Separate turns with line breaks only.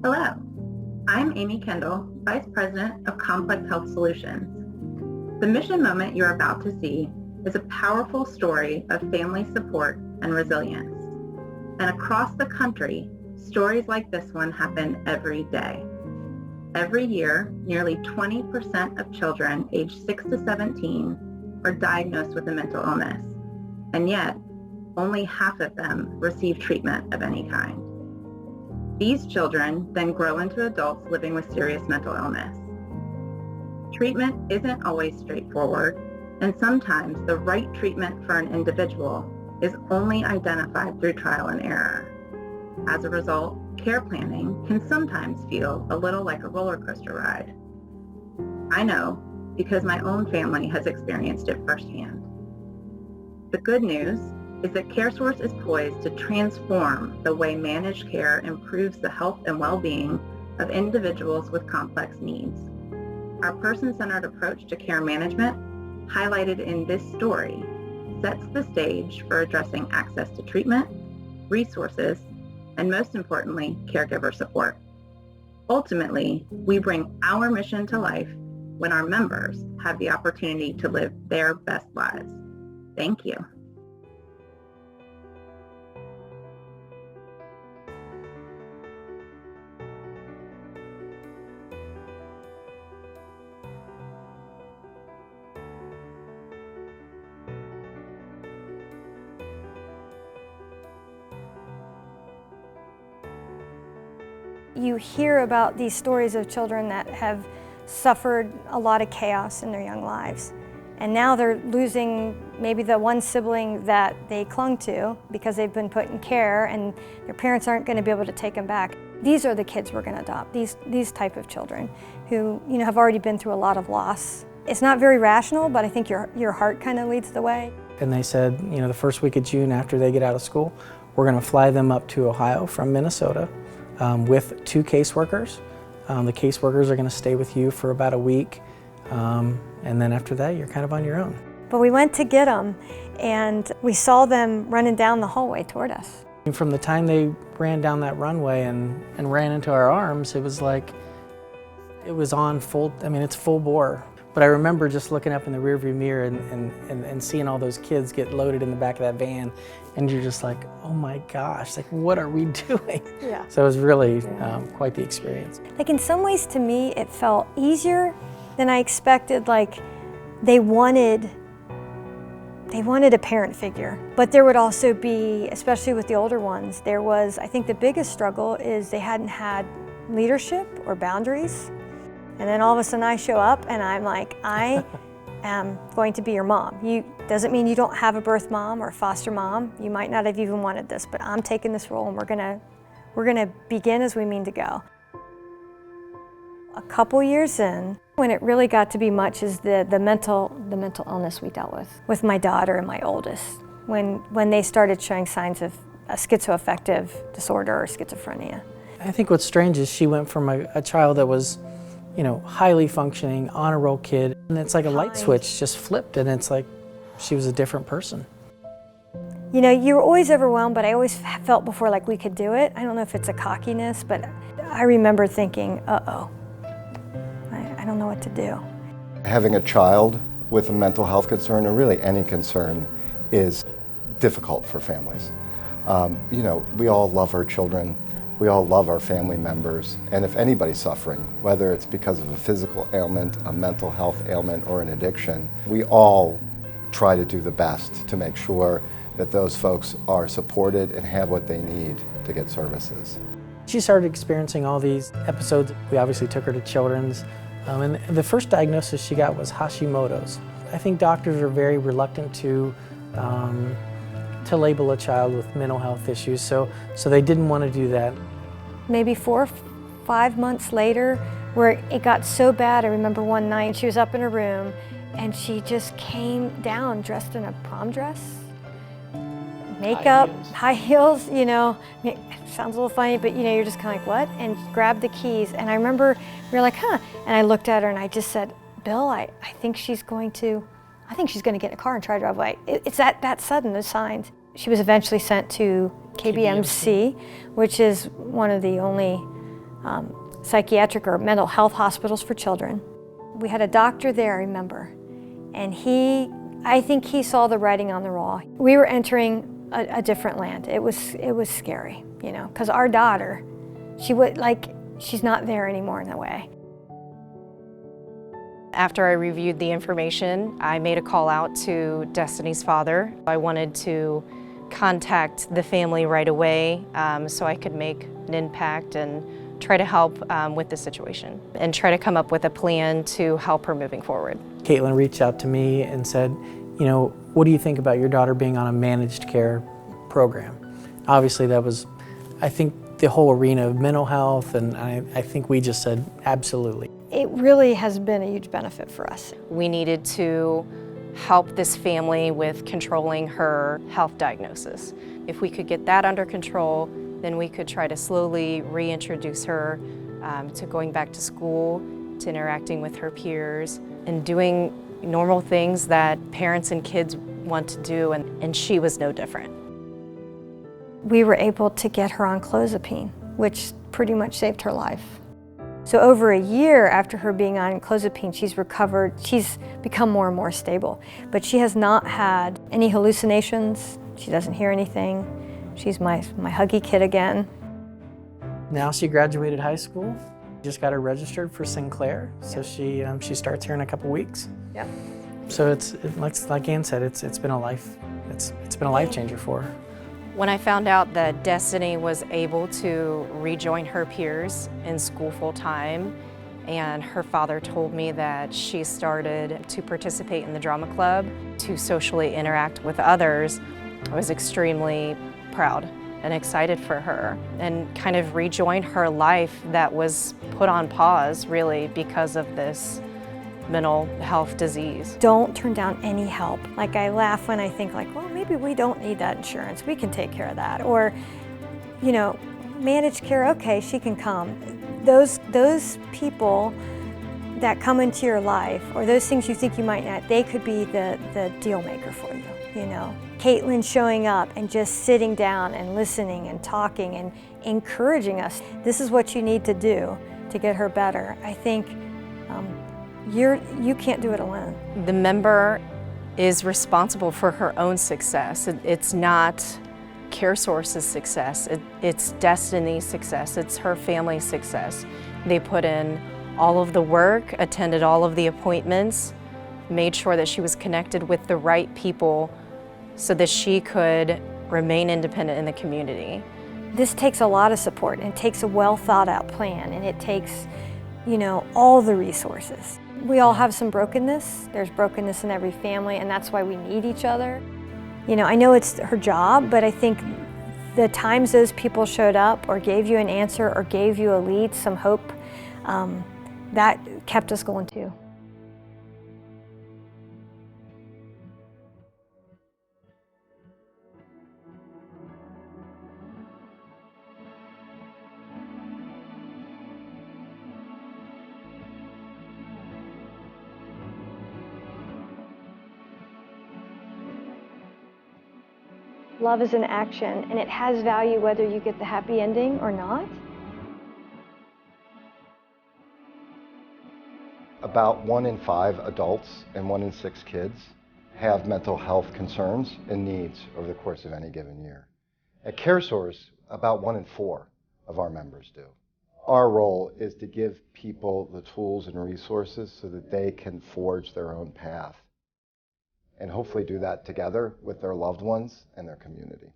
Hello, I'm Amy Kendall, Vice President of Complex Health Solutions. The mission moment you're about to see is a powerful story of family support and resilience. And across the country, stories like this one happen every day. Every year, nearly 20% of children aged 6 to 17 are diagnosed with a mental illness, and yet only half of them receive treatment of any kind. These children then grow into adults living with serious mental illness. Treatment isn't always straightforward, and sometimes the right treatment for an individual is only identified through trial and error. As a result, care planning can sometimes feel a little like a roller coaster ride. I know because my own family has experienced it firsthand. The good news is that CareSource is poised to transform the way managed care improves the health and well-being of individuals with complex needs. Our person-centered approach to care management, highlighted in this story, sets the stage for addressing access to treatment, resources, and most importantly, caregiver support. Ultimately, we bring our mission to life when our members have the opportunity to live their best lives. Thank you.
You hear about these stories of children that have suffered a lot of chaos in their young lives. And now they're losing maybe the one sibling that they clung to because they've been put in care and their parents aren't going to be able to take them back. These are the kids we're going to adopt, these type of children who have already been through a lot of loss. It's not very rational, but I think your heart kind of leads the way.
And they said, the first week of June after they get out of school, we're going to fly them up to Ohio from Minnesota with 2 caseworkers. The caseworkers are going to stay with you for about a week, and then after that, you're kind of on your own.
But we went to get them, and we saw them running down the hallway toward us.
And from the time they ran down that runway and ran into our arms, it was like, it was on full, it's full bore. But I remember just looking up in the rearview mirror and seeing all those kids get loaded in the back of that van, and you're just like, oh my gosh, like what are we doing?
Yeah.
So it was really quite the experience.
Like in some ways to me, it felt easier than I expected. Like they wanted a parent figure. But there would also be, especially with the older ones, I think the biggest struggle is they hadn't had leadership or boundaries. And then all of a sudden I show up and I'm like, I am going to be your mom. Doesn't mean you don't have a birth mom or a foster mom. You might not have even wanted this, but I'm taking this role and we're gonna begin as we mean to go. A couple years in, when it really got to be much is the mental illness we dealt with my daughter and my oldest, when they started showing signs of a schizoaffective disorder or schizophrenia.
I think what's strange is she went from a child that was highly functioning, honor roll kid, and it's like a light switch just flipped, and it's like she was a different person.
You're always overwhelmed, but I always felt before like we could do it. I don't know if it's a cockiness, but I remember thinking, uh-oh, I don't know what to do.
Having a child with a mental health concern, or really any concern, is difficult for families. We all love our children. We all love our family members, and if anybody's suffering, whether it's because of a physical ailment, a mental health ailment, or an addiction, we all try to do the best to make sure that those folks are supported and have what they need to get services.
She started experiencing all these episodes. We obviously took her to Children's, and the first diagnosis she got was Hashimoto's. I think doctors are very reluctant to label a child with mental health issues, so they didn't want to do that.
Maybe 4 or 5 months later, where it got so bad, I remember one night she was up in her room and she just came down dressed in a prom dress, makeup, high heels, it sounds a little funny, but you're just kind of like, what? And grabbed the keys, and I remember we were like, huh, and I looked at her and I just said, Bill, I think she's going to get in a car and try to drive away. It's that sudden, those signs. She was eventually sent to KBMC, which is one of the only psychiatric or mental health hospitals for children. We had a doctor there, I remember, and I think he saw the writing on the wall. We were entering a different land. It was scary, you know, because our daughter, she's not there anymore in a way.
After I reviewed the information, I made a call out to Destiny's father. I wanted to contact the family right away so I could make an impact and try to help with the situation and try to come up with a plan to help her moving forward.
Caitlin reached out to me and said, you know, what do you think about your daughter being on a managed care program? Obviously that was, I think, the whole arena of mental health, and I think we just said absolutely.
It really has been a huge benefit for us.
We needed to help this family with controlling her health diagnosis. If we could get that under control, then we could try to slowly reintroduce her to going back to school, to interacting with her peers, and doing normal things that parents and kids want to do, and she was no different.
We were able to get her on clozapine, which pretty much saved her life. So over a year after her being on clozapine, she's recovered, she's become more and more stable. But she has not had any hallucinations, she doesn't hear anything. She's my huggy kid again.
Now she graduated high school, just got her registered for Sinclair, so she starts here in a couple weeks.
Yep.
So like Ann said, it's been a life changer for her.
When I found out that Destiny was able to rejoin her peers in school full-time, and her father told me that she started to participate in the drama club to socially interact with others, I was extremely proud and excited for her and kind of rejoin her life that was put on pause really because of this mental health disease.
Don't turn down any help. Like, I laugh when I think like, well, maybe we don't need that insurance. We can take care of that. Or, you know, managed care, okay, she can come. Those people that come into your life, or those things you think you might not, they could be the deal maker for you, you know. Caitlin showing up and just sitting down and listening and talking and encouraging us. This is what you need to do to get her better. I think you can't do it alone.
The member is responsible for her own success. It's not CareSource's success. It's Destiny's success. It's her family's success. They put in all of the work, attended all of the appointments, made sure that she was connected with the right people so that she could remain independent in the community.
This takes a lot of support, and it takes a well thought out plan, and it takes, you know, all the resources. We all have some brokenness. There's brokenness in every family, and that's why we need each other. You know, I know it's her job, but I think the times those people showed up or gave you an answer or gave you a lead, some hope, that kept us going too. Love is an action, and it has value whether you get the happy ending or not.
About 1 in 5 adults and 1 in 6 kids have mental health concerns and needs over the course of any given year. At CareSource, about 1 in 4 of our members do. Our role is to give people the tools and resources so that they can forge their own path, and hopefully do that together with their loved ones and their community.